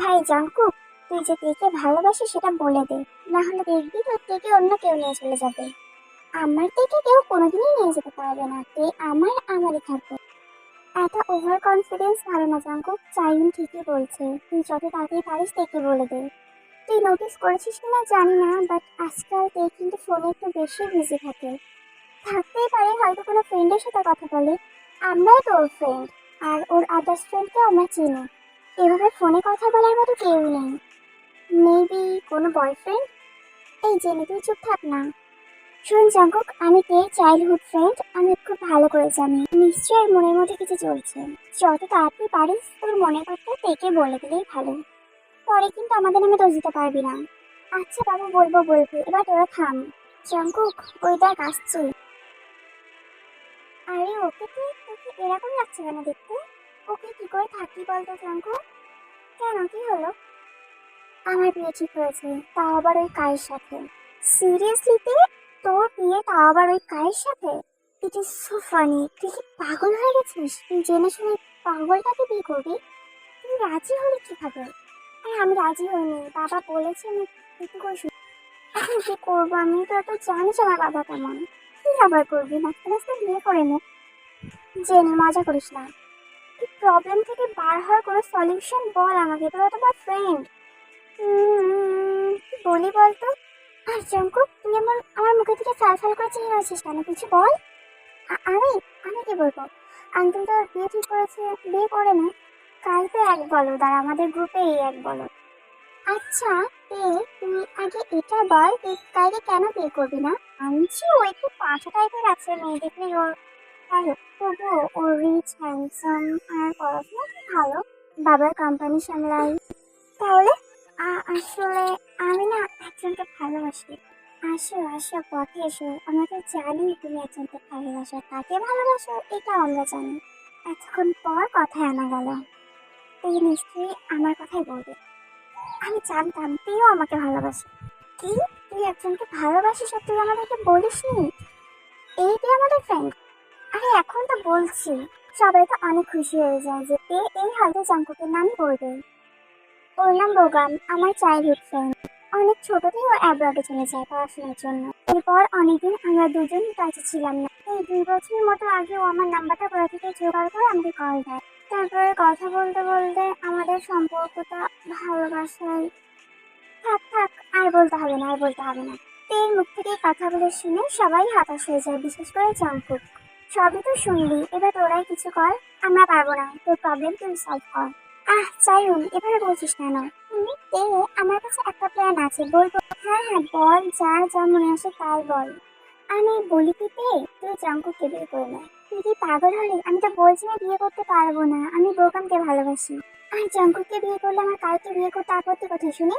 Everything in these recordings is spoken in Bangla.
ভাই জাঙ্কুক, তুই যে তেকে ভালোবাসিস সেটা বলে দে, না হলে দেখবি তোর তেকে অন্য কেউ নিয়ে চলে যাবে। আমার তেকে কেউ কোনোদিনই নিয়ে যেতে পারবে না, তে আমারই থাকবে। এত ওভার কনফিডেন্স ভালো না জাঙ্কুক, চাইন ঠিকই বলছে, তুই যত তাড়াতাড়ি পারিস তেকে বলে দে। তুই নোটিস করেছিস কিনা জানি না, বাট আজকাল তে কিন্তু ফোনে একটু বেশি বিজি থাকে। থাকতেই পারে হয়তো কোনো ফ্রেন্ডের সাথে কথা বলে, আমরাও তো ওর ফ্রেন্ড, আর ওর আদার্স ফ্রেন্ডকে আমরা চিনি। এভাবে ফোনে কথা বলার মতো কেউই নেই। মেবি কোনো বয়ফ্রেন্ড। এই জেনে তুই চুপ থাক না। শোন জাঙ্কুক, আমি তের চাইল্ডহুড ফ্রেন্ড, আমি খুব ভালো করে জানি নিশ্চয়ই মনের মধ্যে কিছু চলছে। যত তাড়াতাড়ি পারিস তোর মনের কথা তেকে বলে দিলেই ভালো। পরে কিন্তু আমাদের নামে দোষ দিতে পারবি না। আচ্ছা বাবু, বলবো বলবো, এবার তোরা থাম। জাঙ্কুক, ওই দেখ আসছে। আরে ওকে তুই, তোকে এরকম লাগছে কেন দেখতে? ওকে কি করে থাকি বলতো জাঙ্কুক? কেন, কি হলো? আমার বিয়ে ঠিক হয়েছে, তাও আবার ওই কায়ের সাথে। সিরিয়াসলি? তোর বিয়ে তাও আবার ওই কায়ের সাথে? It is so funny. তুই কি পাগল হয়ে গেছিস? তুই জেনে শুনে পাগলটাকে বিয়ে করবি? তুই রাজি হলি কিভাবে? আরে আমি রাজি হইনি, বাবা বলেছে আমি বিয়ে করছি। এখন কি করবো আমি? তো এত জানিস আমার বাবা কেমন। কি আবার করবি, নাচতে নাচতে বিয়ে করে নে। জেনে মজা করিস না। এই প্রবলেম থেকে বার হওয়ার কোনো সলিউশন বল আমাকে, তোরা তোমার ফ্রেন্ড। কি বলি বলতো? আর জাঙ্কুক, তুই এমন আমার মুখে থেকে ফাল করে চেয়ে আছিস কেন? কিছু বল। আমি আমি কি বলবো? আঙ্কেল তো বিয়ে ঠিক করেছে, বিয়ে করে নে। কাল তো এক বলদ, আর আমাদের গ্রুপেই এক বলদ। আচ্ছা, তে তুই আগে এটা বল, তুই কালকে কেন বিয়ে করবি না? আমি যে ও একটু পাঁচা টাইপের আছে, মেয়ে দেখলে ওর ভালো, তবুও ও রিচ হ্যান্ডসাম আর পড়াশোনা খুব ভালো, বাবার কোম্পানি সামলাই। তাহলে আসলে আমি না একজনকে ভালোবাসি। আসো আসো, পথে এসো, আমরা তো জানি তুমি একজনকে ভালোবাসো, কাকে ভালোবাসো এটাও আমরা জানি। এতক্ষণ পর কথায় আনা গেল, তুই নিশ্চয়ই আমার কথাই বলবি। আমি জানতাম তুইও আমাকে ভালোবাসি। কি, তুই একজনকে ভালোবাসিস আর তুই আমাদেরকে বলিসনি? এই তুই আমাদের ফ্রেন্ড। আরে এখন তো বলছি, সবাই তো অনেক খুশি হয়ে যায় যে এই হয়তো জাঙ্কুকের নামই করবে। ওর নাম বোগাম, আমার চাইল্ডহুড ফ্রেন্ড। অনেক ছোটতেই ও অ্যাব্রডে চলে যায় পড়াশোনার জন্য। এরপর অনেকদিন আমরা দুজন টাচে ছিলাম না। এই 2 বছরের মতো আগে ও আমার নাম্বারটা কোথা থেকে জোগাড় করে আমাকে কল দেয়। তারপরে কথা বলতে বলতে আমাদের সম্পর্কটা ভালোবাসায়। থাক থাক, আর বলতে হবে না, আর বলতে হবে না। তের মুখ থেকে এই কথাগুলো শুনে সবাই হতাশ হয়ে যায়, বিশেষ করে জাঙ্কুক। সবই তো শুনলি, এবার তোরাই কিছু কর। আমরা পারবো না, তোর প্রবলেম তুই সলভ কর। চাইরুন, এবারে বলছিস কেন? এ, আমার কাছে একটা প্ল্যান আছে, বলবো? হ্যাঁ হ্যাঁ বল, যা যা মনে আসে তাই বল। আমি বলি কি, তুই জাঙ্কুককে বিয়ে করে নে। তুই কি পাগল হলি? আমি তো বলছি না বিয়ে করতে পারবো না, আমি বোকামকে ভালোবাসি। আর জাঙ্কুককে বিয়ে করলে আমার কালকে বিয়ে করতে আপত্তি কোথায় শুনি?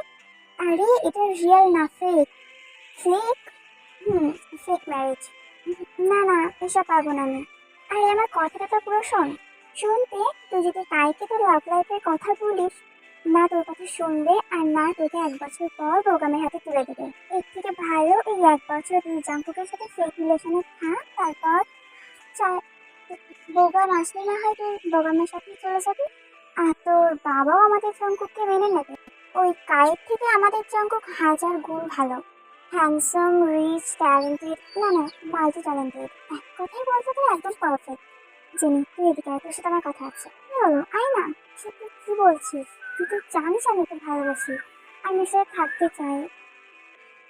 আরে এটা রিয়েল না ফেক। ফেক? হুম, ফেক ম্যারেজ। না না, এসব পারবো না আমি। আরে আমার কথাটা তো পুরো শোন। শুনতে, তুই যদি কাইকে তোর লাভ লাইফের কথা বলিস, না তোর কথা শুনবে আর না তোকে 1 বছর পর বোগামের হাতে তুলে দেবে। এর থেকে ভালো এই 1 বছর তুই জাঙ্কুকের সাথে ফেক রিলেশনে থাক, তারপর চা- বোগাম আসলে না হয় তুই বোগামের সাথে চলে যাবি। আর তোর বাবাও আমাদের জাঙ্কুককে মেনে নেবে। ওই কায়ের থেকে আমাদের জাঙ্কুক হাজার গুণ ভালো। হ্যান্ডসাম, রিচ, ট্যালেন্টেড, না না, মাল্টি ট্যালেন্টেড। এক কথাই বলতে গেলে একদম পারফেক্ট। জেনি, তুই এদিকে আয়, তোর সাথে আমার কথা আছে। কি হলো, আয় না। সত্যি কি বলছিস? তুই তো জানিস আমি তোকে ভালোবাসি, আমি সে থাকতে চাই।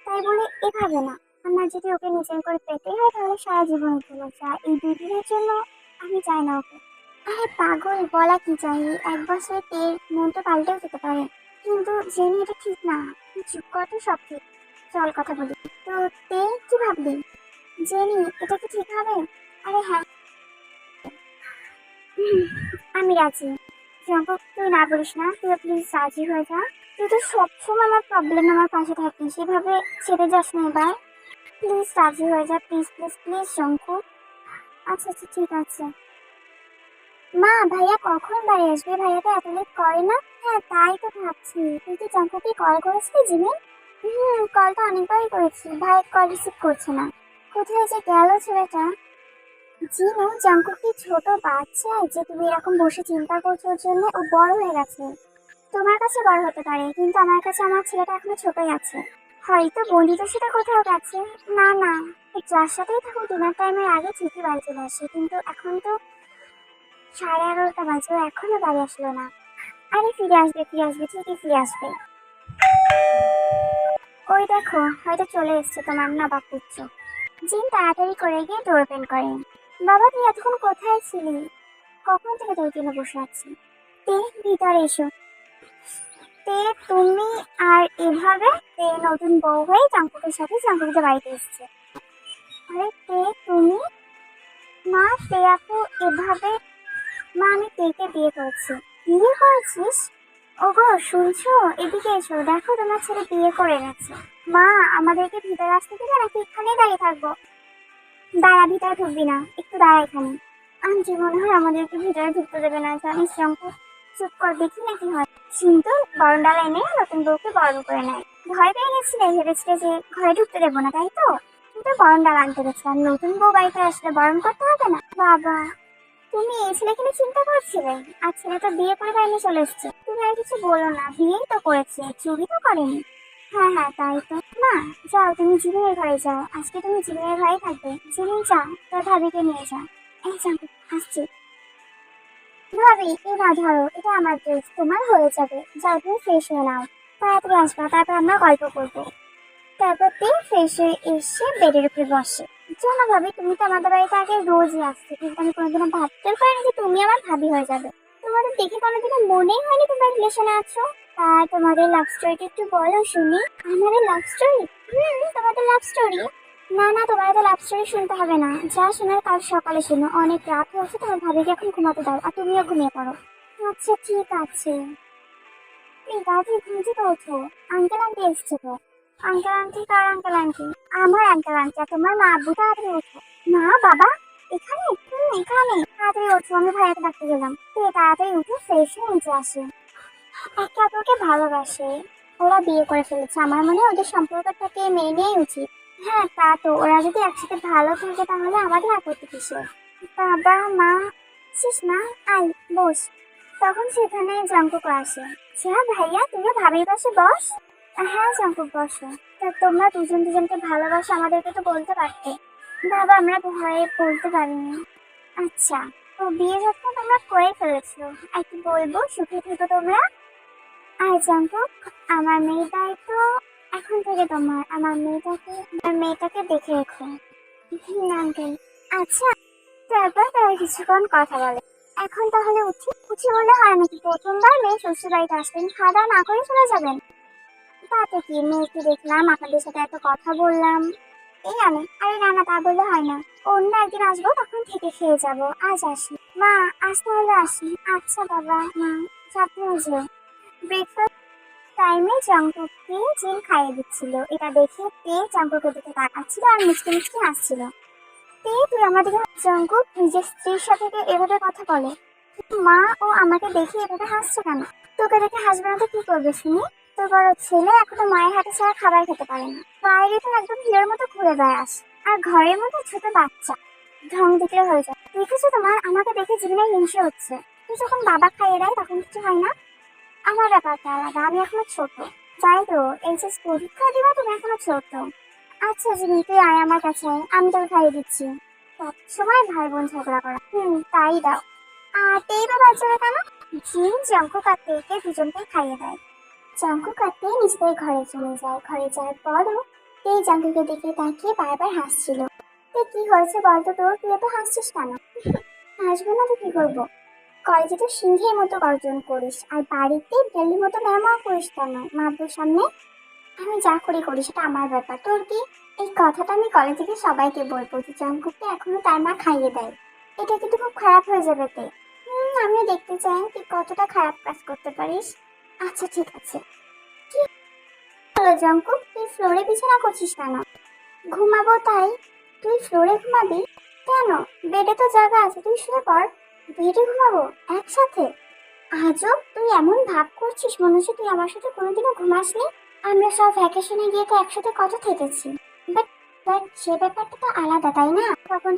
তাই বলে এভাবে না। আমার যদি ওকে নিজের করে পেতে হয় তাহলে সারা জীবনের জন্য, যা এই 2 দিনের জন্য আমি চাই না ওকে। আরে পাগল, বলা কি চাই, 1 বছরে তের মন তো পাল্টেও যেতে পারে। কিন্তু জেনি, এটা ঠিক না। তুই চুপ কর তো, সব ঠিক। চল কথা বলি। তো তে কি ভাবলি? জেনি, এটা কি ঠিক হবে? আরে হ্যাঁ, হুম, আমি রাজি। জঙ্কুক, তুই না বলিস না, তুই প্লিজ রাজি হয়ে যা। তুই তো সবসময় আমার প্রবলেম আমার পাশে থাকিস, এভাবে ছেড়ে যাস না এবার। প্লিজ রাজি হয়ে যা, প্লিজ প্লিজ প্লিজ জঙ্কুক। আচ্ছা আচ্ছা, ঠিক আছে। মা, ভাইয়া কখন বাড়ি আসবে? ভাইয়া তো এত লেট করে না। হ্যাঁ তাই তো ভাবছি। তুই কি জাঙ্কুকে কল করেছিলি জিমি? কল তো অনেকবারই করেছি, ভাই কল রিসিভ করছে না। কোথায় যে গেল ছেলেটা? জিনু, জাঙ্কুক কি ছোট বাচ্চা যে তুমি এরকম বসে চিন্তা করছো ওর জন্য? ও বড় হয়ে গেছে। তোমার কাছে বড় হতে পারে, কিন্তু আমার কাছে আমার ছেলেটা এখনো ছোটই আছে। হয়তো বন্ধুদের সাথে কোথাও গেছে। না না, যার সাথেই থাকুক ডিনার টাইমের আগে ঠিকই বাড়ি চলে আসে, কিন্তু এখন তো 11:30 বাজে, ও এখনো বাড়ি আসলো না। আরে ফিরে আসবে ফিরে আসবে, ঠিকই ফিরে আসবে। ওই দেখো, হয়তো চলে এসছে তোমার নবাব পুত্র। জিন তাড়াতাড়ি করে গিয়ে ডোর ওপেন করে। বাবা তুই এতক্ষণ কোথায় ছিলি? কখন থেকে তোর জন্য বসে আছি। তে ভিতরে এসো। তে তুমি আর এভাবে তে নতুন বউ হয়ে জাঙ্কুকের সাথে জাঙ্কুকদের বাড়িতে এসছে। আরে তে তুমি? মা তে আপু এভাবে। মা আমি তেকে বিয়ে করেছি। বিয়ে করেছিস? ওগো শুনছো, এদিকে এসো, দেখো তোমার ছেলে বিয়ে করে এনেছে। মা আমাদেরকে ভিতরে আসতে দিবে নাকি এখানেই দাঁড়িয়ে থাকবো? দাঁড়া, ভিতরে ঢুকবি না, একটু দাঁড়া এখানে। আন্টি মনে হয় আমাদেরকে ভিতরে ঢুকতে দেবে না, জানিস শঙ্কু। চুপ কর, দেখি না কি হয়। কিন্তু বরণডালা এনে নতুন বউকে বরণ করে নেয়। ভয় পেয়ে গেছিলে, ভেবেছিলে যে ঘরে ঢুকতে দেবো না, তাই তো? কিন্তু বরণডালা আনতে গেছিলাম, নতুন বউ বাড়িতে আসলে বরণ করতে হবে না। বাবা তুমি এই ছেলেকে নিয়ে চিন্তা করছিলে? আর ছেলে তো বিয়ে করে বাড়ি চলে এসছে। তুমি আর কিছু বলো না, বিয়েই তো করেছে, চুরি তো করেনি। হ্যাঁ হ্যাঁ তাই তো। না, যাও তুমি জিমিনের ঘরে যাও, আজকে তুমি জিমিনের ঘরে থাকবে। জিমিন যা, তোর ভাবিকে নিয়ে যা। এই যাবো, আসছি। ভাবি এই না ধরো, এটা আমার ড্রেস, তোমার হয়ে যাবে। যাও তুমি ফ্রেশ হয়ে নাও, তাড়াতাড়ি আসবা, তারপর আমরা গল্প করবো। তারপর তে ফ্রেশ হয়ে এসে বেডের উপরে বসে। জানো ভাবি, তুমি তো আমাদের বাড়িতে আগে রোজই আসতে, কিন্তু আমি কোনোদিনও ভাবতেও পারিনি যে তুমি আমার ভাবি হয়ে যাবে। তোমাদের দেখে কোনোদিনও মনেই হয়নি তোমরা রিলেশনে আছো। তা তোমাদের লাভ স্টোরিটা একটু বলো শুনি। আমাদের লাভ স্টোরি? তোমাদের লাভ স্টোরি? না না, তোমার তো লাভ স্টোরি শুনতে হবে না, যা শোনার কাল সকালে শোনো। অনেক রাত হয়েছে, তোমার ভাবিকে এখন ঘুমাতে দাও, আর তুমিও ঘুমিয়ে পড়ো। আচ্ছা ঠিক আছে। এই তাড়াতাড়ি ঘুম থেকে ওঠো, আঙ্কেল আন্টি এসছে তো। আঙ্কেল আন্টি কার আঙ্কেল আন্টি? আমার আঙ্কেল আন্টি, আর তোমার মা আব্বু। তাড়াতাড়ি ওঠো। মা বাবা এখানে? এখানে তাড়াতাড়ি ওঠো, আমি ভাইয়াকে ডাকতে গেলাম। তুই তাড়াতাড়ি উঠে ফ্রেশ হয়ে নিচে আসে। একে অপরকে ভালোবাসে, ওরা বিয়ে করে ফেলেছে, আমার মনে হয় ওদের সম্পর্কটাকে মেনে নেওয়াই উচিত। হ্যাঁ তা তো, ওরা যদি একসাথে ভালো থাকে তাহলে আমাদের আপত্তি কিসের? বাবা মা, শিস মা, আই বস। তখন সেখানে জঙ্কুক আসে। আচ্ছা ভাইয়া, তুমি ভাবির পাশে বস। হ্যাঁ জঙ্কুক বসো। তা তোমরা দুজন দুজনকে ভালোবাসো, আমাদেরকে তো বলতে পারতে। বাবা আমরা ভয়ে বলতে পারিনি। আচ্ছা, তো বিয়ে যখন তোমরা করে ফেলেছো, আর কি বলবো, সুখে থেকো তোমরা। আর জঙ্কুক, আমার মেয়ের দায়িত্ব এখন থেকে তোমার। আমার মেয়েটাকে দেখে রেখো। আঙ্কেল। আচ্ছা, তারপর তারা কিছুক্ষণ কথা বলে। এখন তাহলে উঠি উঠি বললে হয় নাকি? প্রথমবার মেয়ে শ্বশুর বাড়িতে আসবেন, খাওয়া দাওয়া না করে চলে যাবেন? তাতে কি, মেয়েকে দেখলাম, আপনাদের সাথে এত কথা বললাম, এই আমি। আরে না না, তা বললে হয় না। অন্য একদিন আসবো, তখন থেকে খেয়ে যাবো, আজ আসি। মা আজ তাহলে আসি। আচ্ছা বাবা মা, সাবধানে যেও। ব্রেকফাস্ট টাইমে জঙ্কুককে জিন খাইয়ে দিচ্ছিল, এটা দেখে তে জঙ্কুকের দিকে তাকাচ্ছিল আর মিষ্টি মিষ্টি হাসছিল। তে তুই আমাদের জঙ্কুক নিজের স্ত্রীর সাথে এভাবে কথা বলে? কিন্তু মা, ও আমাকে দেখে এভাবে হাসছে কেন? তোকে দেখে হাসবে না তো কি করবে শুনি? তোর বড় ছেলে এখনো মায়ের হাতে ছাড়া খাবার খেতে পারে না, বাইরে তো একদম হিরোর মতো ঘুরে বেড়াস, আর ঘরের মধ্যে ছোট বাচ্চা, ঢং দেখলে হয়ে যায়। দেখেছো তোমার, আমাকে দেখে জীবনে হিংসে হচ্ছে। তুই যখন বাবা খাইয়ে দেয় তখন কিছু হয় না? আমার ব্যাপারটা আলাদা, আমি এখনো ছোট। তাই তো, এইচএস পরীক্ষা দিবা, তুমি এখনো ছোট। আচ্ছা জিমি, তুই আয় আমার কাছে আয়, আমি তোকে খাইয়ে দিচ্ছি। সব সময় ভাই বোন ঝগড়া করা, তাই দাও। আর তেই বা বাচ্চারা কেন? জিন জঙ্কুক আর তেইকে দুজনকে খাইয়ে দেয়। জঙ্কুক আর তেই নিজেদের ঘরে চলে যায়। ঘরে যাওয়ার পরও তেই জঙ্কুকের দিকে তাকিয়ে বারবার হাসছিল। তে কি হয়েছে বলতো তোর, তুই এত হাসছিস কেন? হাসবো না তো কি করবো? কলেজে তো সিংহের মতো গর্জন করিস, আর বাড়িতে বেলির মতো ম্যামাও করিস কেন মাবুর সামনে? আমি যা করি করি, সেটা আমার ব্যাপার, তোর কি? এই কথাটা আমি কলেজ থেকে সবাইকে বলবো যে জঙ্কুককে এখনো তার মা খাইয়ে দেয়। এটা কিন্তু খুব খারাপ হয়ে যাবে তে। আমিও দেখতে চাই তুই কতটা খারাপ কাজ করতে পারিস। আচ্ছা ঠিক আছে। কি হলো জঙ্কুক, তুই ফ্লোরে বিছানা করছিস কেন? ঘুমাবো তাই। তুই ফ্লোরে ঘুমাবি কেন? বেডে তো জায়গা আছে, তুই শুয়ে পড়। বেডে ঘুমাবো একসাথে? আজব, তুই এমন ভাব করছিস মনে হচ্ছে তুই আমার সাথে কোনোদিনও ঘুমাসনি। আমরা সব ভ্যাকেশনে গিয়ে তো একসাথে কত থেকেছি। বাট বাট সে ব্যাপারটা তো আলাদা তাই না? তখন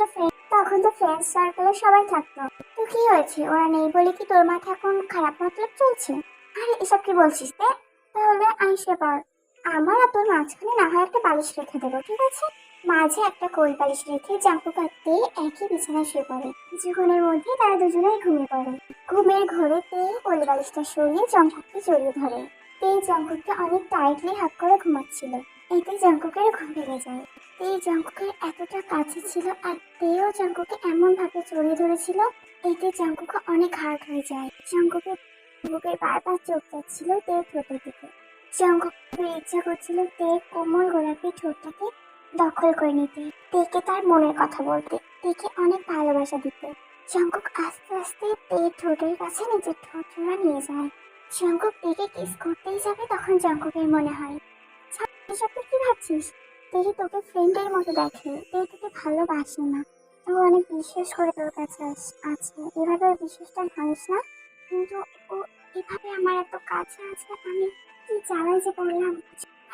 তো ফ্রেন্ড সার্কেলে সবাই থাকতো। তো কি হয়েছে, ওরা নেই বলে কি তোর মাথায় এখন খারাপ মতলব চলছে? আরে এসব কি বলছিস তে? তাহলে আইসে পর, আমার আর তোর মাঝখানে না হয় একটা বালিশ রেখে দেবো, ঠিক আছে? মাঝে একটা কোল বালিশ রেখে জাঙ্কু কাটতে একই বিছানায় শুয়ে পড়ে। কিছুক্ষণের মধ্যে তারা দুজনেই ঘুমিয়ে পড়ে। ঘুমের ঘোরেতে কোল বালিশটা সরিয়ে জঙ্কুককে জড়িয়ে ধরে। তে জঙ্কুককে অনেক টাইটলি হাত করে ঘুমাচ্ছিল। এতে জঙ্কুকের ঘুম ভেঙে যায়। তে জঙ্কুকের এতটা কাছে ছিল আর তেও জঙ্কুককে এমন ভাবে জড়িয়ে ধরেছিল, এতে জঙ্কুক অনেক হার্ট হয়ে যায়। জঙ্কুকের বুকের বারবার চোখ যাচ্ছিল তের ঠোঁটের দিকে। জঙ্কুকের ইচ্ছা করছিল তের কোমল গোলাপি ঠোঁটটাকে দখল করে নিতে, তেকে তার মনের কথা বলতে, তেকে অনেক ভালোবাসা দিতে। জঙ্কুক আস্তে আস্তে তের ঠোঁটের কাছে নিজের ঠোঁট জোড়া নিয়ে যায়। জঙ্কুক তেকে কিস করতেই যাবে, তখন জঙ্কুকের মনে হয়, ছাড়, এসব তুই কি ভাবছিস? তেকে তোকে ফ্রেন্ডের মতো দেখে, তে তোকে ভালোবাসে না। ও অনেক বিশ্বাস করে তোর কাছে আছে, এভাবে ওর বিশ্বাসটা ভাঙিস না। কিন্তু ও এভাবে আমার এত কাছে আছে, আমি কি জ্বালায় যে পড়লাম।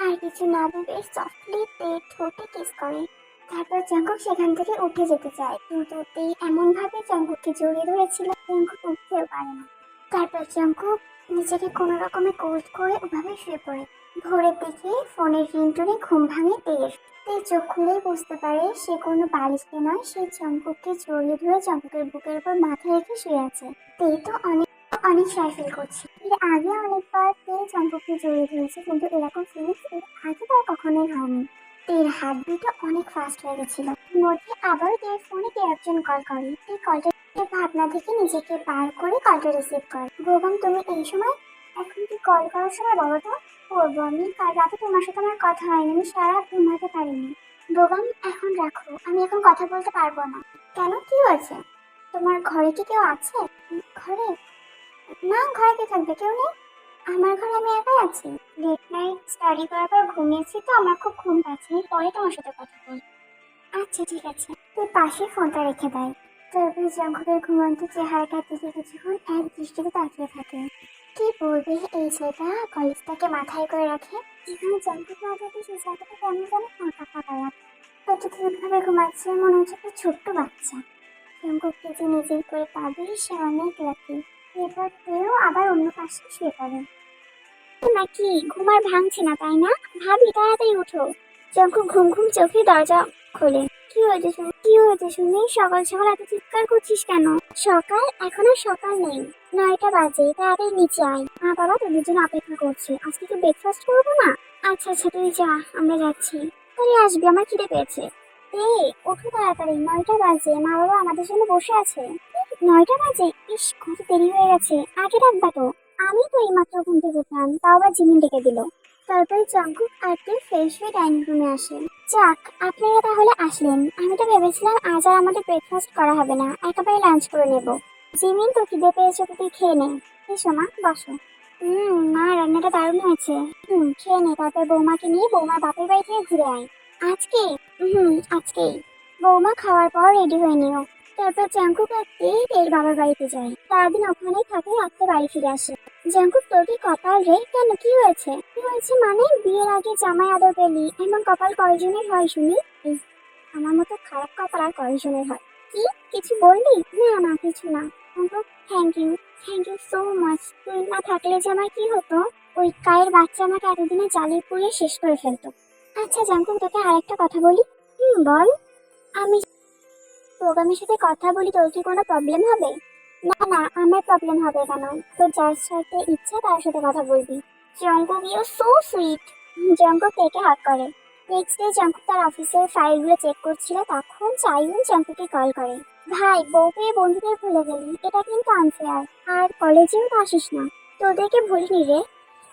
আর কিছু না ভেবে সফটলি তের ঠোঁটে কিস করে। তারপর জঙ্কুক সেখান থেকে উঠে যেতে চায়, কিন্তু তে এমন ভাবে জঙ্কুককে জড়িয়ে ধরেছিল জঙ্কুক উঠতেও পারে না। তারপর জঙ্কুক নিজেকে কোনো রকমে কোল্ড করে ওভাবে শুয়ে পড়ে। ভোরের দিকে ফোনের রিংটোনে ঘুম ভাঙে তের। তে চোখ খুলেই বুঝতে পারে সে কোনো বালিশকে নয়, সে জঙ্কুককে জড়িয়ে ধরে জঙ্কুকের বুকের উপর মাথা রেখে শুয়ে আছে। তে তো অনেক অনেক সাই ফিল করছে। এর আগে অনেকবার তে জঙ্কুককে জড়িয়ে ধরেছে, কিন্তু এরকম ফিলিংস এর আগে তার কখনোই হয়নি। তের হাত দুটো অনেক ফাস্ট হয়ে গেছিল। মধ্যে আবার তের ফোনে কে একজন কল করে। এই কলটা ভাবনা থেকে নিজেকে বার করে কলটা রিসিভ করে। বোগাম, তুমি এই সময়, এখন কি কল করার সময় বলো তো? করবো আমি, কাল রাতে তোমার সাথে আমার কথা হয়নি, আমি সারা রাত ঘুমাতে পারিনি। বোগাম, এখন রাখো, আমি এখন কথা বলতে পারবো না। কেন, কি হয়েছে? তোমার ঘরে কি কেউ আছে? ঘরে? না, ঘরে কে থাকবে, কেউ নেই। আমার ঘরে আমি একাই আছি। লেট নাইট স্টাডি করার পর ঘুমিয়েছি তো, আমার খুব ঘুম পাচ্ছে, আমি পরে তোমার সাথে কথা বল। আচ্ছা ঠিক আছে। তুই পাশে ফোনটা রেখে দেয়। তারপর জঙ্কুকের ঘুমন্ত চেহারাটার দিকে কিছুক্ষণ এক দৃষ্টিতে তাকিয়ে থাকে। কি বলবে এই ছেলেটা, কলেজটাকে মাথায় করে রাখে। যেখানে জঙ্কুক না থাকে সেই জায়গাটা কেমন যেন ফাঁকা ফাঁকা লাগে। ভাবে ঘুমাচ্ছে, মনে হচ্ছে একটা ছোট্ট বাচ্চা। জঙ্কুককে যে নিজের করে পাবে সে অনেক লাকি। এরপর কেউ আবার অন্য পাশে শুয়ে পড়ে। নাকি ঘুম আর ভাঙছে না তাই না? ভাবি তাড়াতাড়ি উঠো। জঙ্কুক ঘুম ঘুম চোখে দরজা খোলে। কি হয়েছে শুনি, কি হয়েছে শুনি? সকাল সকাল এত চিৎকার করছিস কেন? সকাল? এখনো সকাল নেই, 9টা বাজে, তাড়াতাড়ি নিচে আয়, মা বাবা তোদের জন্য অপেক্ষা করছে। আজকে তো ব্রেকফাস্ট করবো না? আচ্ছা আচ্ছা তুই যা, আমরা যাচ্ছি। তাহলে আসবি, আমার খিদে পেয়েছে। ওঠো তাড়াতাড়ি, 9টা বাজে, মা বাবা আমাদের জন্য বসে আছে। 9টা বাজে? ইস, কত দেরি হয়ে গেছে, আগে ডাকবা তো। আমি তো এইমাত্র ঘুম থেকে উঠলাম, তাও আবার জিমিন ডেকে দিল। তারপরে জঙ্কুক আর তে ফ্রেশ হয়ে ডাইনিং রুমে আসে। যাক, আপনারা তাহলে আসলেন। আমি তো ভেবেছিলাম আজ আর আমাদের ব্রেকফাস্ট করা হবে না, একেবারে লাঞ্চ করে নেব। জিমিন, তো খিদে পেয়েছে, তো তুই খেয়ে নে। এসো মা, বসো। মা, রান্নাটা দারুণ হয়েছে। খেয়ে নে, তারপর বৌমাকে নিয়ে বৌমার বাপের বাড়ি থেকে ঘুরে আয়। আজকে? আজকেই। বৌমা খাওয়ার পর রেডি হয়ে নিও। তারপর জাঙ্কুক আর তে এর বাবার বাড়িতে যায়। সারাদিন ওখানেই থাকে, রাত্রে বাড়ি ফিরে আসে। জাঙ্কুক, তোর কি কপাল রে? কেন, কি হয়েছে? কি হয়েছে মানে? বিয়ের আগে জামাই আদর পেলি, এমন কপাল কয়জনের হয় শুনি? এই, আমার মতো খারাপ কপাল আর কয়জনের হয়? কি, কিছু বললি? না না, কিছু না। Jungkook, thank you so much. তুই না থাকলে যে আমার কি হতো? ওই কায়ের বাচ্চা আমাকে এতদিনে জ্বালিয়ে পুড়িয়ে শেষ করে ফেলতো। আচ্ছা জাঙ্কুক, তোকে আরেকটা কথা বলি। বল। আমি প্রোগ্রামের সাথে কথা বলি, তোর কি কোনো প্রবলেম হবে? না না, আমার প্রবলেম হবে কেন? তোর যার সাথে ইচ্ছা তার সাথে কথা বলবি। Jungkook, you so sweet. Jungkook কেকে হাত করে। নেক্সট ডে জঙ্কুক তার অফিসের ফাইলগুলো চেক করছিল, তখন চাইউন জঙ্কুককে কল করে। ভাই, বউ পেয়ে বন্ধুদের ভুলে গেলি, এটা কিন্তু আনফেয়ার। আর কলেজেও তো আসিস না। তোদেরকে ভুলিনি রে,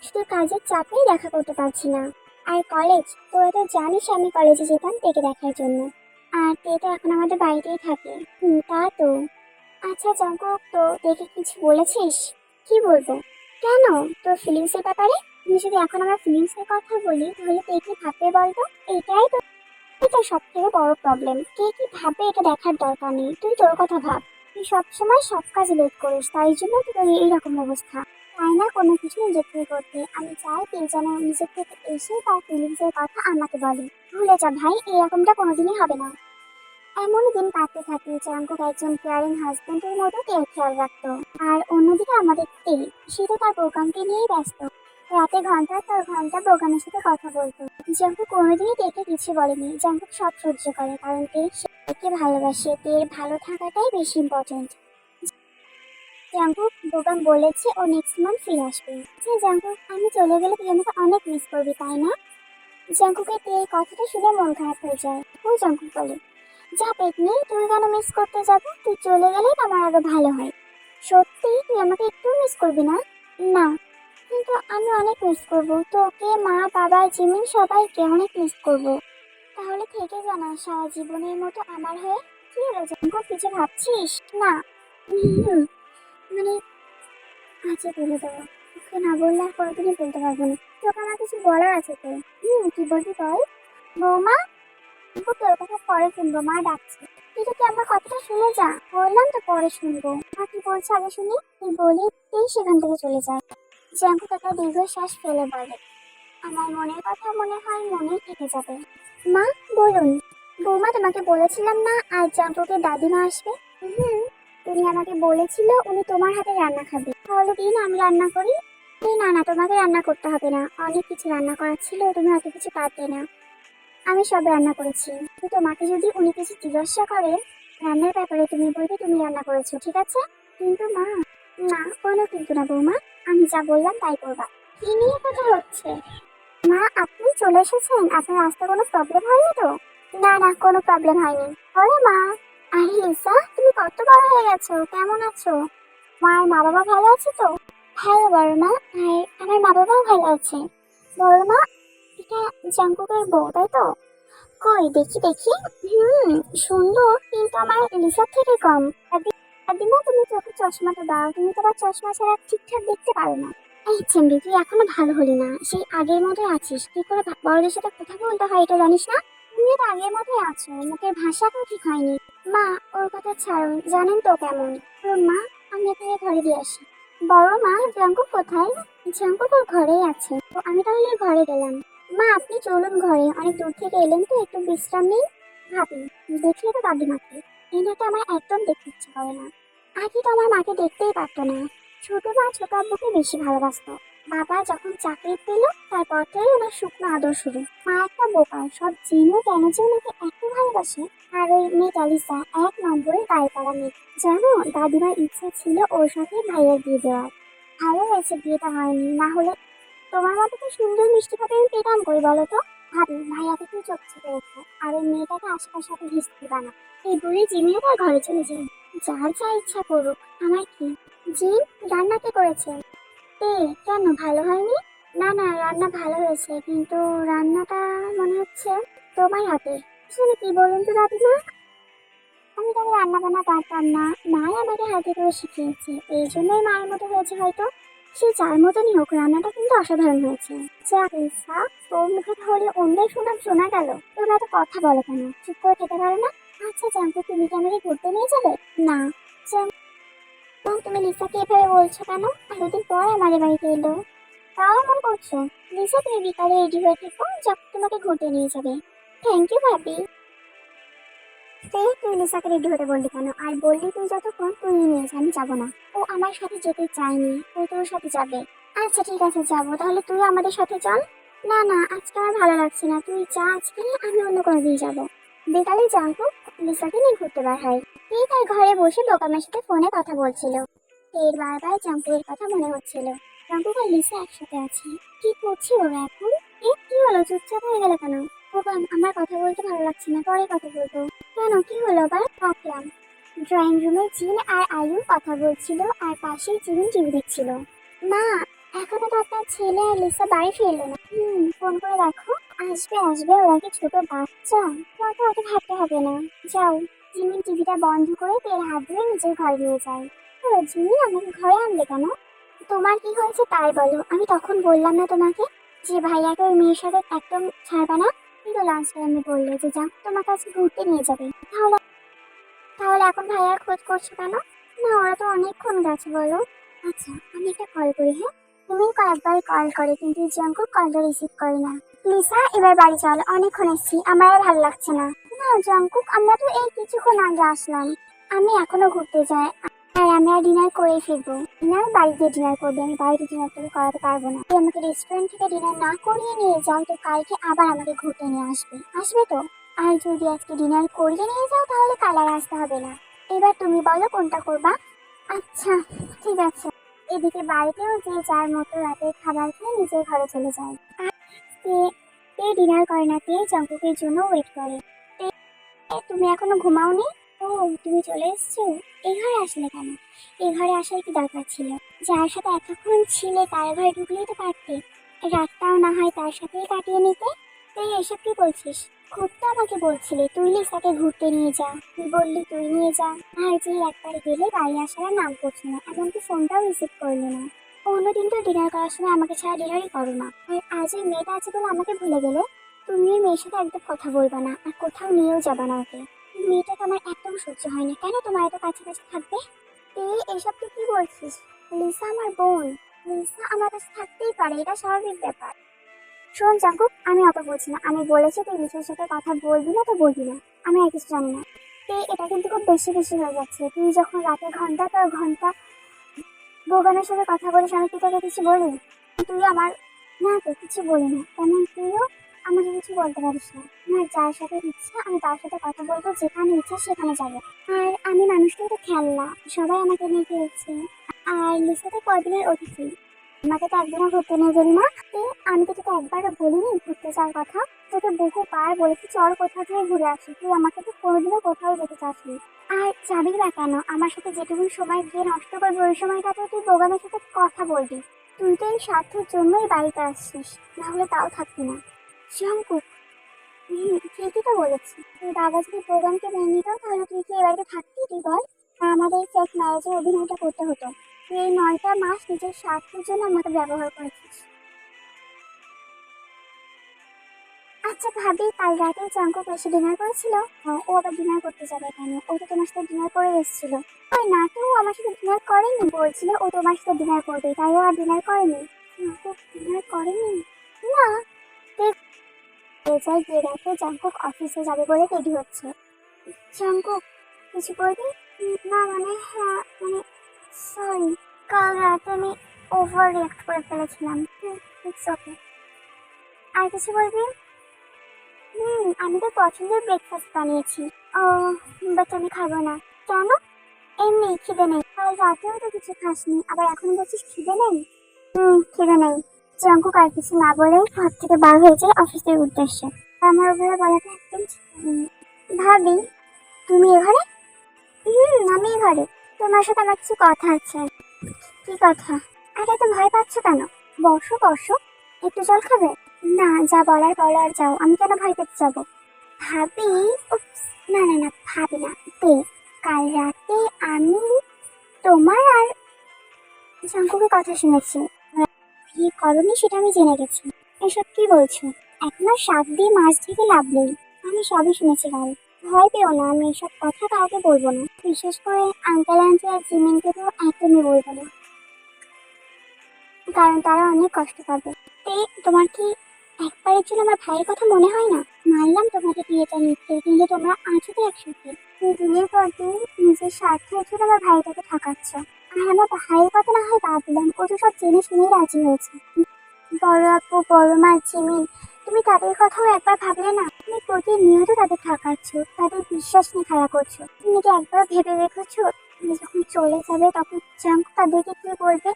শুধু কাজের চাপেই দেখা করতে পারছি না। আর কলেজ, তোরা তো জানিস আমি কলেজে যেতাম তেকে দেখার জন্য। আর তে তো এখন আমাদের বাড়িতেই থাকে। তা তো। আচ্ছা জঙ্কুক, তো দেখে কিছু বলেছিস? কি বলবো? কেন, তোর ফিলিংস এর ব্যাপারে? তুমি যদি এখন আমার ফিলিংস এর কথা বলি তাহলে কে কি ভাববে বলতো? এটাই তো, এটা সব থেকে বড় প্রবলেম। কে কি ভাববে এটা দেখার দরকার নেই, তুই তোর কথা ভাব। তুই সবসময় সব কাজে লেট করিস, তাই জন্য তোর এইরকম অবস্থা। তাই না কোনো কিছু নিজের থেকে করতে, আমি চাই তুই যেন নিজের থেকে এসে তার ফিলিংস এর কথা আমাকে বলে। ভুলে যা ভাই, এরকমটা কোনোদিনই হবে না। এমনই দিন কাটতে থাকে। জাঙ্কুক একজন কেয়ারিং হাজবেন্ডের মতো খেয়াল রাখতো, আর অন্যদিকে আমাদের সে তো তার প্রোগ্রামকে নিয়েই ব্যস্ত। রাতে ঘন্টার পর ঘন্টা প্রোগ্রামের সাথে কথা বলতো। জাঙ্কুক কোনোদিনই তেকে কিছু বলেনি। জাঙ্কুক সব সহ্য করে, কারণ তেকে ভালোবাসে। তের ভালো থাকাটাই বেশি ইম্পর্টেন্ট। জাঙ্কুক প্রোগ্রাম বলেছে ও নেক্সট মান্থ ফিরে আসবে। জাঙ্কুক, আমি চলে গেলে তুই আমাকে অনেক মিস করবি, তাই না? জাঙ্কুকের এই কথাটা শুনে মন খারাপ হয়ে যায়। ও জাঙ্কুক বলে, যা পেতনি, তুই কেন মিস করতে যাবো? তুই চলে গেলেই আমার আরো ভালো হয়। সত্যি তুই আমাকে একটু মিস করবি না? না, কিন্তু আমি অনেক মিস করব তোকে, মা, বাবা, জিমিন সবাইকে অনেক মিস করব। তাহলে থেকে জানা সারা জীবনের মতো আমার হয়ে। কি হলো জাঙ্কুক, কিছু ভাবছিস? না। হুম, মানে আচ্ছা বলে দেবো। ওকে না বললে আর কোনোদিনই বলতে পারবো না। তোকে আমার কিছু বলার আছে তো। কি বলবি বল। বৌমা, তোর কথা পরে শুনবো, মা ডাকছে। তুই তো আমার কথাটা শুনে যা। বললাম তো পরে শুনবো। মা কি বলছে আগে শুনি। তুই বলেই সেখান থেকে চলে যায়। জাঙ্কুক একটা দীর্ঘশ্বাস ফেলে বলে, আমার মনের কথা মনে হয় মনেই থেকে যাবে। মা, বলুন। বৌমা, তোমাকে বলেছিলাম না আজ জাঙ্কুকের দাদিমা আসবে? হুম, উনি আমাকে বলেছিল উনি তোমার হাতে রান্না খাবে। তাহলে দিন আমি রান্না করি। না না, তোমাকে রান্না করতে হবে না। অনেক কিছু রান্না করার ছিল, তুমি অত কিছু পারতে না। আমি সব রান্না করেছি। তো তোমাকে যদি উনি কিছু জিজ্ঞাসা করে রান্নার ব্যাপারে, তুমি বলবে তুমি রান্না করেছো, ঠিক আছে? কিন্তু মা। না, কোনো কিন্তু না বৌমা, আমি যা বললাম তাই করবা। কি নিয়ে কথা হচ্ছে? মা, আপনি চলে এসেছেন? আপনার রাস্তায় কোনো প্রবলেম হয়নি তো? না না, কোনো প্রবলেম হয়নি। আরে মা, আরে লিসা, তুমি কত বড় হয়ে গেছো, কেমন আছো? মার মা বাবা ভালো আছে তো? ভালো বড় মা, আর আমার মা বাবাও ভালো আছে। বড় মা, এটা জাঙ্কুকের বউ, তাই তো? কই দেখি দেখি। হুম, সুন্দর, কিন্তু আমার লিসার থেকে কম। দাদিমা, তুমি চোখে চশমাটা দাও। তুমি তো আবার চশমা ছাড়া ঠিকঠাক দেখতে পারো না। এই চেম্বি, তুই এখনো ভালো হলি না। সেই আগের মতোই আছিস। কি করে বড়দের সাথে কথা বলতে হয় এটা জানিস না? তুমিও তো আগের মতোই আছো, মুখের ভাষাটাও ঠিক হয়নি। মা, ওর কথা ছাড়ুন, জানেন তো কেমন। মা, আমি আপনাকে ঘরে দিয়ে আসি। বড় মা, জাঙ্কুক কোথায়? জাঙ্কুক ওর ঘরেই আছে। তো আমি তাহলে ঘরে গেলাম। মা, আপনি চলুন ঘরে, অনেক দূর থেকে এলেন তো, একটু বিশ্রাম নিন। ভাবি, দেখলে তো দাদিমাকে। এনাকে আমার একদম দেখতে ইচ্ছে করে না। আগে তো আমার মাকে দেখতেই পারতো না। ছোট মা ছোট আব্বুকে বেশি ভালোবাসতো। বাবা যখন চাকরি পেল, তারপর থেকে ওনার শুকনো আদর শুরু। মা একটা বোকা, সব জেনেও কেন যে ওনাকে এত ভালোবাসে। আর ওই মেয়েটা লিসা, 1 নম্বরে গায়ে পড়া মেয়ে। জানো, দাদিমার ইচ্ছা ছিল ওর সাথে ভাইয়ের বিয়ে দেওয়ার। ভালো হয়েছে বিয়েটা হয়নি, না হলে তোমার মতো তো সুন্দর মিষ্টি ভাবে আমি পেতাম কই বলো তো। ভাবি, ভাইয়াকে তুই চোখ চেপে রেখো, আর ওই মেয়েটাকে আশেপাশে সাথে ঘিসতে বানা। এই বলে জিমিও তার ঘরে চলে যায়। যার যা ইচ্ছা করুক, আমার কি। জিম, রান্না কে করেছে? কেন, ভালো হয়নি? না না, রান্না ভালো হয়েছে, কিন্তু রান্নাটা মনে হচ্ছে তোমার হাতে। আসলে কি বলুন তো দাদিমা, আমি তবে রান্না বান্না পারতাম না। মাই আমাকে হাতে করে শিখিয়েছে, এই জন্যই মায়ের মতো হয়েছে হয়তো। সে যার মতনই হোক, রান্নাটা কিন্তু অসাধারণ হয়েছে। যা ইসা, তোর মুখে তাহলে অন্যের সুনাম শোনা গেল। তোমরা এত কথা বলো কেন? চুপ করে খেতে পারো না? আচ্ছা জানতো, তুমি কি আমাকে ঘুরতে নিয়ে যাবে? না। তুমি লিসাকে এভাবে বলছো কেন? এতদিন পর আমাদের বাড়িতে এলো, তাও এমন করছো? লিসা, তুমি বিকালে রেডি হয়ে থেকো, যখন তোমাকে ঘুরতে নিয়ে যাবে। থ্যাংক ইউ ভাবি। তুই লিসাকে রেডি হতে বললি কেন? আর বললি তুই যতক্ষণ তুই নিয়ে যা, আমি যাবো না। ও আমার সাথে যেতে চায়নি, ও তোর সাথে যাবে। আচ্ছা ঠিক আছে, যাবো। তাহলে তুই আমাদের সাথে চল। না না, আজকে আমার ভালো লাগছে না, তুই যা আজকে, আমি অন্য কোনো দিন যাবো। বিকালে জাঙ্কু লিসাকে নিয়ে ঘুরতে বার হয়। তুই তার ঘরে বসে দোকানের সাথে ফোনে কথা বলছিল। এর বারবার জাঙ্কুয়ের কথা মনে হচ্ছিল। জাঙ্কু আর লিসা একসাথে আছে, কি করছে ওরা এখন? কি হলো, চুপচাপ হয়ে গেল কেন? বাবা, আমার কথা বলতে ভালো লাগছে না, পরে কথা বলবো। কেন, কি হলো আবার? রাখলাম। ড্রয়িং রুমে জিন আর আয়ু কথা বলছিল, আর পাশেই জিমিন টিভি দেখছিল। মা, এখনো তো আপনার ছেলে আর লিসা বাড়ি ফিরলো না। ফোন করে দেখো। আসবে আসবে, ওরা কি ছোট বাচ্চা? তোমাকে অত ভাবতে হবে না। যাও। জিমিন টিভিটা বন্ধ করে তেল হাত ধুয়ে নিজের ঘরে নিয়ে যায়। ও জিমি, আমাকে ঘরে আনলে কেন? তোমার কি হয়েছে তাই বলো। আমি তখন বললাম না তোমাকে যে ভাইয়াকে ওই মেয়ের সাথে একদম ছাড়বা না? কিন্তু লাস্ট টাইমে বললো যে যা, তোমার কাছে ঘুরতে নিয়ে যাবে। তাহলে তাহলে এখন ভাইয়ার খোঁজ করছো কেন? না, ওরা তো অনেকক্ষণ গেছে বলো। আচ্ছা, আমি একটা কল করি, হ্যাঁ? তুমি কয়েকবার কল করে, কিন্তু জাঙ্কু কলটা রিসিভ করে না। লিসা, এবার বাড়ি চল, অনেকক্ষণ এসেছি, আমার আর ভালো লাগছে না। না জাঙ্কুক, আমরা তো এই কিছুক্ষণ আগে আসলাম। আমি এখনো ঘুরতে যাই, আর আমরা ডিনার করে ফিরবো। ডিনার বাড়িতে ডিনার করবে, আমি বাইরে ডিনার করে করাতে পারবো না। তুই আমাকে রেস্টুরেন্ট থেকে ডিনার না করিয়ে নিয়ে যাও তো কালকে আবার আমাকে ঘুরতে নিয়ে আসবে, আসবে তো? আর যদি আজকে ডিনার করিয়ে নিয়ে যাও তাহলে কাল আর আসতে হবে না। এবার তুমি বলো কোনটা করবা। আচ্ছা ঠিক আছে। এদিকে বাড়িতেও যে যার মতো রাতের খাবার খেয়ে নিজের ঘরে চলে যায়। আর তে ডিনার করে না, তে জঙ্কুকের জন্য ওয়েট করে। তুমি এখনো ঘুমাওনি? ও, তুমি চলে এসছো। এই ঘরে আসলে কেন? এই ঘরে আসার কি দরকার ছিল? যার সাথে এতক্ষণ ছিলে তার ঘরে ঢুকলেই তো পারতে, রাতটাও না হয় তার সাথেই কাটিয়ে নিতে। তুই এসব কি বলছিস? খুব তো আমাকে বলছিলি তুই লিসাকে ঘুরতে নিয়ে যা, তুই বললি তুই নিয়ে যা। আর যে একবার গেলে বাড়ি আসার আর নাম করছো না, এমনকি ফোনটাও রিসিভ করলি না। অন্যদিন তো ডিনার করার সময় আমাকে ছাড়া ডিনারই করো না, আর আজ এই মেয়েটা আছে বলে আমাকে ভুলে গেলে। তুমি এই মেয়ের সাথে একদম কথা বলবা না, আর কোথাও নিয়েও যাবা না ওকে। মেয়েটাকে আমার একদম সহ্য হয় না, কেন তোমার এত কাছাকাছি থাকবে? তুই এসব তুই কি বলছিস? লিসা আমার বোন, লিসা আমার কাছে থাকতেই পারে, এটা স্বাভাবিক ব্যাপার। শোন জাঙ্কুক, আমি অত বলছি না, আমি বলেছি তুই লিসার সাথে কথা বলবি না তো বলবি না, আমি আর কিছু জানি না। এটা কিন্তু খুব বেশি বেশি হয়ে যাচ্ছে। তুই যখন রাতে ঘন্টা পর ঘন্টা ভগবানের সাথে কথা বলিস, আমি কি তোকে কিছু বলি? তুই আমার, না তো কিছু বলি না, তেমন তুইও আমাকে কিছু বলতে পারিস না। আমার যার সাথে ইচ্ছা আমি তার সাথে কথা বলবো, যেখানে ইচ্ছা সেখানে যাবো। আর আমি মানুষটাই তো খেলনা, সবাই আমাকে নিয়ে খেলছে। আর লিসা তো কদিনের অতিথি, আমাকে তো একদিনও ঘুরতে নিয়ে গেলি না। আমি তো তোকে একবারও বলিনি ঘুরতে যাওয়ার কথা। তোকে বহুবার বলেছি চল কোথাও থেকে ঘুরে আসি, তুই আমাকে তো কোনোদিনও কোথাও যেতে চাসনি। আর যাবি বা কেন? আমার সাথে যেটুকু সময় গিয়ে নষ্ট করবি ওই সময়টাতেও তুই বোগামের সাথে কথা বলবি। তুই তো এই স্বার্থের জন্যই বাড়িতে আসছিস, নাহলে তাও থাকবি না। শঙ্কুক, ঠিকই তো বলেছি। তুই বাবা যদি প্রোগ্রামকে মেনে নিত তাহলে তুই কি এ বাড়িতে থাকতি? তুই বল। আর আমাদের ফেক ম্যারেজের অভিনয়টা করতে হতো। তুই এই 9টা মাস নিজের স্বার্থের জন্য আমাকে ব্যবহার করেছিস। আচ্ছা ভাবি, কাল রাতে জাঙ্কুক এসে ডিনার করেছিল? ও আবার ডিনার করতে যাবে কেন? ও তো তোমার সাথে ডিনার করে এসেছিল। ওই না, তো ও আমার সাথে ডিনার করেনি, বলছিল ও তোমার সাথে ডিনার করবে, তাই ও আর ডিনার করেনি। জাঙ্কুক ডিনার করেনি? না। ঠিক, যাই গিয়ে দেখে জাঙ্কুক অফিসে যাবে বলে রেডি হচ্ছে। জাঙ্কুক কিছু বলবি? না মানে, হ্যাঁ মানে, সরি, কাল রাতে আমি ওভার রিঅ্যাক্ট করে ফেলেছিলাম। It's okay. আর কিছু বলবি? আমি তো পছন্দের ব্রেকফাস্ট বানিয়েছি। ও, বাট আমি খাবো না। কেন? এমনি খিদে নেই। কাল রাতেও তো কিছু খাসনি, আবার এখন বলছিস খিদে নেই? খিদে নেই। জাঙ্কুক আর কিছু না বলেই ঘর থেকে বার হয়ে যায় অফিসের উদ্দেশ্যে। আমার ওভাবে বলাটা একদম ভাবি, তুমি এ ঘরে? আমি এ ঘরে। তোমার সাথে আমার কিছু কথা আছে। কি কথা? আর এত ভয় পাচ্ছ কেন? বসো বসো। একটু জল খাবে? না, যা বলার বলো আর যাও, আমি কেন ভয় পেতে যাবো? ভাবি, উপস, না না না ভাবি না, তে কাল রাতে আমি তোমার আর জাঙ্কুকের কথা শুনেছি। বিয়ে করনি সেটা আমি জেনে গেছি। এসব কি বলছো? এখন আর শাক দিয়ে মাছ ঢেকে লাভ নেই। আমি সবই শুনেছি কাল। ভয় পেও না, আমি এসব কথা কাউকে বলবো না, বিশেষ করে আঙ্কেল আন্টি আর জিমিনকে তো একদমই বলবো না, কারণ তারা অনেক কষ্ট পাবে। তোমার কি একবারের জন্য আমার ভাইয়ের কথা মনে হয় না? মানলাম তোমাদের বিয়েটা মিথ্যে, কিন্তু তোমরা আছো তো একসাথে। তুই দিনের পর দিন নিজের স্বার্থের জন্য আমার ভাইটাকে ঠকাচ্ছ। আর আমার ভাইয়ের কথা না হয় বাদ দিলাম, ও তো সব জেনে শুনেই রাজি হয়েছে। বড় আপু, বড় মা, জিমিন, তুমি তাদের কথাও একবার ভাবলে না? তুমি প্রতিনিয়ত তাদের ঠকাচ্ছ, তাদের বিশ্বাস নিয়ে খেলা করছো। তুমি কি একবার ভেবে দেখেছো তুমি যখন চলে যাবে তখন জাঙ্কু তাদেরকে কি বলবে?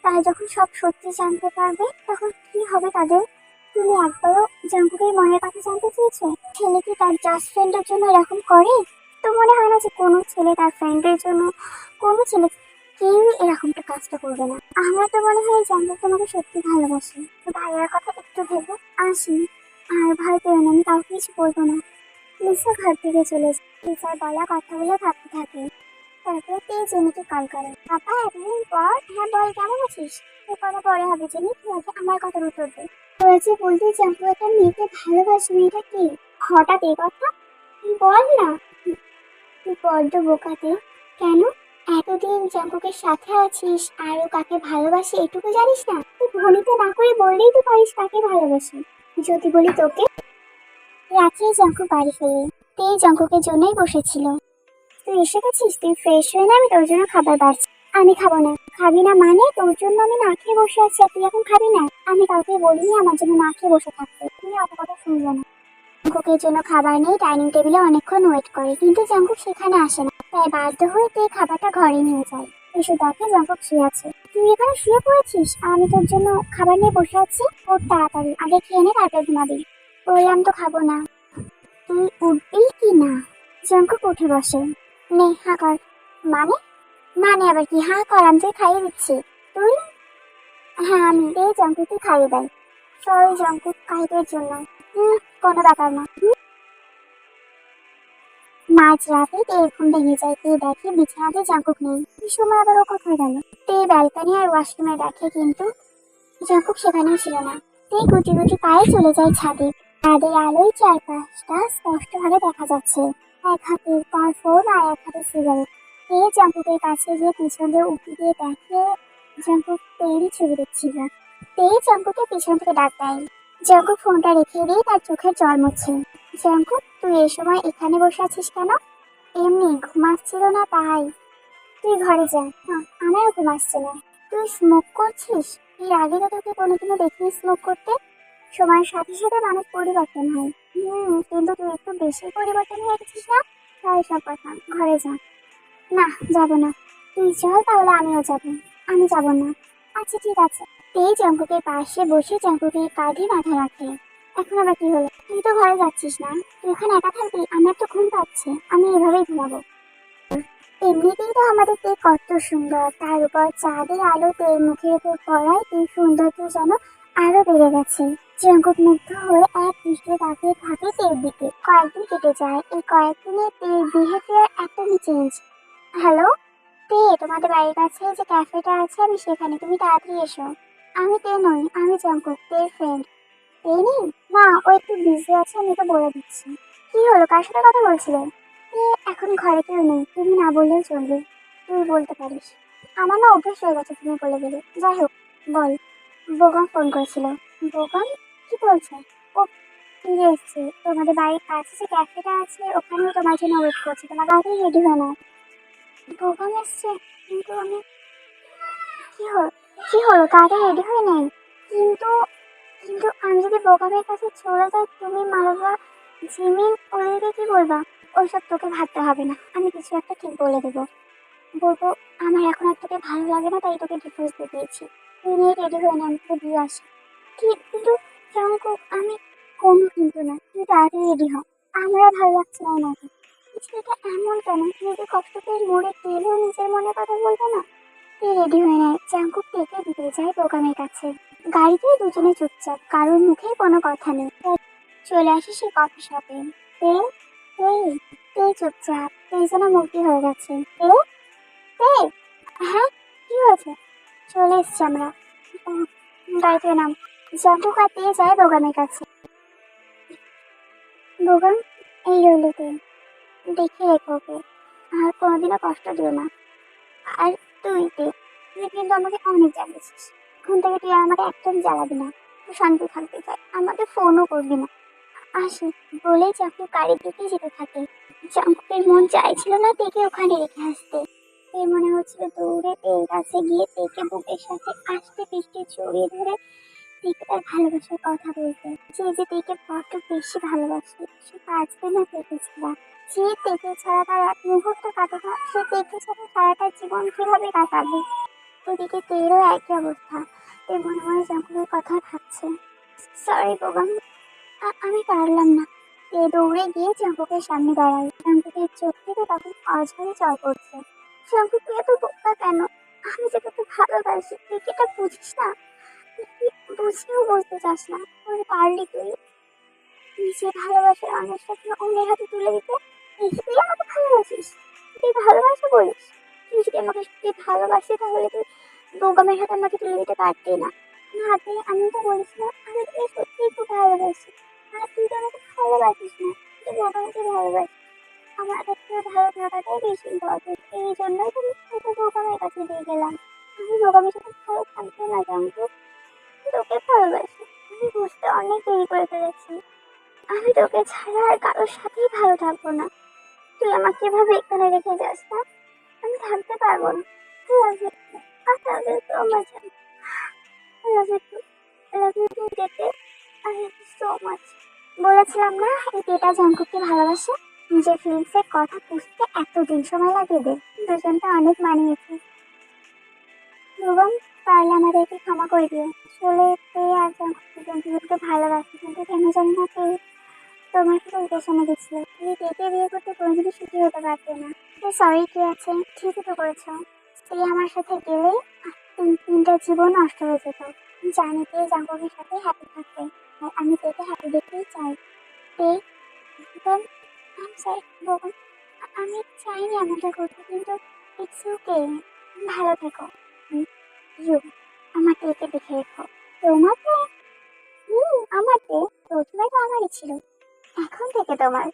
তারা যখন সব সত্যি জানতে পারবে তখন কি হবে তাদের? তুমি একবারও জাঙ্কুকের মনের কথা জানতে চেয়েছো? ছেলে কি তার জাস্ট ফ্রেন্ডের জন্য এরকম করে? তো মনে হয় না যে কোনো ছেলে তার ফ্রেন্ডের জন্য, কোনো ছেলে কেউই এরকমটা কাজটা করবে না। আমার তো মনে হয় জাঙ্কুক তোমাকে সত্যি ভালোবাসে। তো ভাইয়ার কথা একটু ভেবে আসি। আর ভয় পেও না, আমি কাউকে কিছু বলবো না। লিসা ঘর থেকে চলে যায়। লিসার বলা কথাগুলো ভাবতে থাকে। তারপরে পেয়ে জেনিকে কল করে। পাপা এতদিন পর। হ্যাঁ বল, কেমন আছিস? তোর কথা পরে হবে জেনি, তুই আগে আমার কথার উত্তর দে। তোরা যে বলতে জাঙ্কু একটা মেয়েকে ভালোবাসি, মেয়েটা কি? হঠাৎ এই কথা? তুই বল না। তুই বড্ড বোকাতে। কেন? এতদিন জাঙ্কুকের সাথে আছিস আর ও কাকে ভালোবাসে এটুকু জানিস না? তুই ভনিতা না করে বললেই তো পারিস কাকে ভালোবাসি। যদি বলি তোকে। রাত্রে জাঙ্কু বাড়ি ফেরে। তুই জঙ্কুকের জন্যই বসেছিল। তুই এসে গেছিস, তুই ফ্রেশ হয়ে না, আমি তোর জন্য খাবার বাড়ছি। আমি খাবো না। খাবি না মানে? তোর জন্য আমি না খেয়ে বসে আছি আর তুই এখন খাবি না? আমি কাউকে বলিনি আমার জন্য না খেয়ে বসে থাকতে, তুমি অত কথা শুনবো না। জঙ্কুকের জন্য খাবার নেই, ডাইনিং টেবিলে অনেকক্ষণ ওয়েট করে, কিন্তু জঙ্কুক সেখানে আসে না। তাই বাধ্য হয়ে তুই খাবারটা ঘরে নিয়ে যায়। এসে দেখে জঙ্কুক শুয়ে আছে। তুই এখানে শুয়ে পড়েছিস আর আমি তোর জন্য খাবার নিয়ে বসে আছি। ওর তাড়াতাড়ি আগে খেয়ে নে, তারপর ঘুমাবি। বললাম তো খাবো না। তুই উঠবি কি না? জঙ্কুক উঠে বসে। নে হা কর। মানে? মানে আবার কি? হা কর, আমি তোকে খাইয়ে দিচ্ছি। তুই? হ্যাঁ আমি। দে জঙ্কুককে খাইয়ে দেয়। সরি জঙ্কুক, কাহিদের জন্য। কোনো ব্যাপার না। মাঝরাতে তের ঘুম ভেঙে যায়, তে দেখে বিছানাতে জাঙ্কুক নেই। এই সময় আবার ও কোথায় গেল? তে ব্যালকনি আর ওয়াশরুমে দেখে, কিন্তু জাঙ্কুক সেখানেও ছিল না। তে গুটি গুটি পায়ে চলে যায় ছাদে। ছাদের আলোয় চারপাশটা স্পষ্টভাবে দেখা যাচ্ছে। এক হাতে তার ফোন আর এক হাতে সিগারেট। তে জাঙ্কুকের কাছে গিয়ে পিছন দিয়ে উঁকি দিয়ে দেখে জাঙ্কুক তেরই ছবি দেখছিল। তে জাঙ্কুকের পিছন থেকে ডাক দেয়। জাঙ্কুক ফোনটা রেখে দিয়ে তার চোখের জল মুছে। জাঙ্কুক, তুই এই সময় এখানে বসে আছিস কেন? এমনি ঘুমাচ্ছিল না তাই। তুই ঘরে যা। আমারও ঘুম আসছে না। তুই স্মোক করছিস? এর আগে তো তোকে কোনোদিনও দেখিনি স্মোক করতে। সময়ের সাথে সাথে মানুষ পরিবর্তন হয়। কিন্তু তুই একটু বেশি পরিবর্তন হয়ে গেছিস না? তাই সব কথা। ঘরে যা। না, যাব না। তুই চল, তাহলে আমিও যাব। আমি যাব না। আচ্ছা ঠিক আছে। তেই জঙ্কুকের পাশে বসে জঙ্কুকের কাঁধে মাথা রাখে। এখন আবার কি হলো? তুই তো ঘরে যাচ্ছিস না, তুই এখানে একা থাকবি? আমার তো ঘুম পাচ্ছে, আমি এভাবেই ঘুমাবো। এমনিতেই তো আমাদের তে কত সুন্দর, তার উপর চাঁদের আলো তের মুখের উপর পড়ায় এই সৌন্দর্য যেন আরো বেড়ে গেছে। জঙ্কুক মুগ্ধ হয়ে এক দৃষ্টিতে তাকিয়ে থাকে তের দিকে। কয়েকদিন কেটে যায়, এই কয়েকদিনে তের বিহেভিয়ার একদমই চেঞ্জ। হ্যালো তে, তোমাদের বাড়ির কাছে যে ক্যাফেটা আছে আমি সেখানে, তুমি তাড়াতাড়ি এসো। আমি তে নই, আমি জঙ্কুক, তের ফ্রেন্ড। তে নেই? না, ও একটু বিজি আছে, আমি তো বলে দিচ্ছি। কি হলো, কার সাথে কথা বলছিলে? এখন ঘরে কেউ নেই, তুমি না বললেও চলবে। তুই বলতে পারিস। আমার না অভ্যেস হয়ে গেছে তুমি বলে গেলে। যাই হোক, বল। বোগাম ফোন করেছিল। বোগাম? কি বলছে? ও ফিরে এসছে, তোমাদের বাড়ির কাছে যে ক্যাফেটা আছে ওখানেও তোমার জন্য ওয়েট করছে, তোমার তাড়াতাড়ি রেডি হয়ে নাও। বোগাম এসছে? কিন্তু আমি, কি হলো? কি হলো, তাড়াতাড়ি রেডি হয়ে নেই। কিন্তু কিন্তু আমি যদি বোগামের কাছে চলে যাই, তুমি মারবা, জিমিন, ওদেরকে কি বলবা? ওইসব তোকে ভাবতে হবে না, আমি কিছু একটা ঠিক বলে দেবো। বলবো আমার এখন আর তোকে ভালো লাগে না, তাই তোকে ডিভোর্স দিয়ে দিয়েছি। তুই নিয়ে রেডি হয়ে নে, আমি তোকে দিয়ে আসি। কিন্তু জঙ্কুক, আমি কোনো কিন্তু না, তুই তাড়াতাড়ি রেডি হ। আমার আর ভালো লাগছে না নাকি? ছেলেটা এমন কেন? নিজে কষ্ট পেয়ে মরে গেলেও নিজের মনে কথা বলবে না। তুই রেডি হয়ে নেয়, জাঙ্কুক থেকে দিতে যায় বোকামের কাছে। গাড়িতে দুজনে চুপচাপ, কারোর মুখে কোনো কথা নেই। চলে আসে সে কফি শপে। তে, এই, তুই চুপচাপ, তুই যেন মুক্তি হয়ে গেছে। তে, তে, হ্যাঁ, কি হয়েছে? চলে এসছি আমরা। উম, গাড়িতে নাম। জাঙ্কুক আর তে যায় বোগামের কাছে। বোগাম, এই রইল তে, দেখে রেখো ওকে, আর কোনোদিনও কষ্ট দিও না। আর তুই তে, তুই কিন্তু আমাকে অনেক জ্বালিয়েছিস। এখন থেকে তুই আর আমাকে একদম জ্বালাবি না। তুই শান্তি থাকতে চাই, আমাকে ফোনও করবি না। আসি বলে জাঙ্কুক গাড়ির দিকে যেতে থাকে। জাঙ্কুকের মন চাইছিল না তেকে ওখানে রেখে আসতে। এর মনে হচ্ছিল দৌড়ে তের কাছে গিয়ে তেকে বুকের সাথে আস্তে পিষ্টে জড়িয়ে ধরে তেকে তার ভালোবাসার কথা বলতে। যে তেকে বড্ড বেশি ভালোবাসে, সে বাঁচবে না তেকে ছাড়া। যে তেকে ছাড়া তার এক মুহূর্ত কাটে না, সে তেকে ছাড়া সারাটা জীবন কিভাবে কাটাবে? ওদিকে তেরও একই অবস্থা। এর মনে মনে জাঙ্কুকের কথা ভাবছে। সরি বোগাম, আমি পারলাম না। এ দৌড়ে গিয়ে জাঙ্কুকের সামনে দাঁড়াই। জাঙ্কুকের চোখ থেকে তখন অঝরে জল পড়ছে। জাঙ্কুক, তুই এত বোকা কেন? আমি যে তোকে ভালোবাসি, তুই কি এটা বুঝিস না? তুই বুঝেও বুঝতে চাস না। তুই পারলি, তুই নিজের ভালোবাসার মানুষটাকে অন্যের হাতে তুলে দিতে। তুই আমাকে ভালোবাসিস? তুই ভালোবাসা বলিস? তুই যদি আমাকে সত্যি ভালোবাসি তাহলে তুই বোগামের হাতে আমাকে তুলে দিতে পারতি না। না তুই, আমি তো বলিস না, আমি তোকে সত্যি খুব ভালোবাসি। আর তুই তো আমাকে ভালোবাসিস না, তুই বোগামকে ভালোবাসিস। আমার কাছে ভালো থাকাটাই বেশি ইম্পর্টেন্ট, এই জন্যই তো আমি তোকে বোগামের কাছে দিয়ে গেলাম। আমি বোগামের সাথে ভালো থাকতে না জানতো, তোকে ভালোবাসি। আমি বুঝতে অনেক দেরি করে ফেলেছি। আমি তোকে ছাড়া আর কারোর সাথেই ভালো থাকবো না। তুই আমাকে এভাবে এখানে রেখে যাস না, আমি থাকতে পারবো না। I love you. I love you so much. I love you too. I love you too, Tete. I love you so much. বলেছিলাম না এই তেটা জাঙ্কুককে ভালোবাসে। নিজের ফিলিংসের কথা বুঝতে এতদিন সময় লাগিয়ে দে। দুজনটা অনেক মানিয়েছে। এবং পারলে আমাদেরকে ক্ষমা করে দিও। আসলে তে আর জাঙ্কুক দুজনকে ভালোবাসে, কিন্তু কেন জানি না তে তোমাকে রিলেশনে গেছিল। তুমি তেকে বিয়ে করতে কোনোদিনই সুখী হতে পারতে না। সরি কি আছে, ঠিকই তো করেছো। তে আমার সাথে গেলে তিনটা জীবন নষ্ট হয়ে যেত। জানি তে জাঙ্কুকের সাথে হ্যাপি থাকবে, আর আমি তেকে হ্যাপি দেখতেই চাই। তে দেন আই সরি বলুন, আমি চাইনি এমনটা করতে, কিন্তু ইটস ওকে। ভালো থেকো। ইউ আমার তেকে দেখে রেখো। তোমাকে আমার তে প্রথমে তো আমারই ছিল, এখন থেকে তোমার।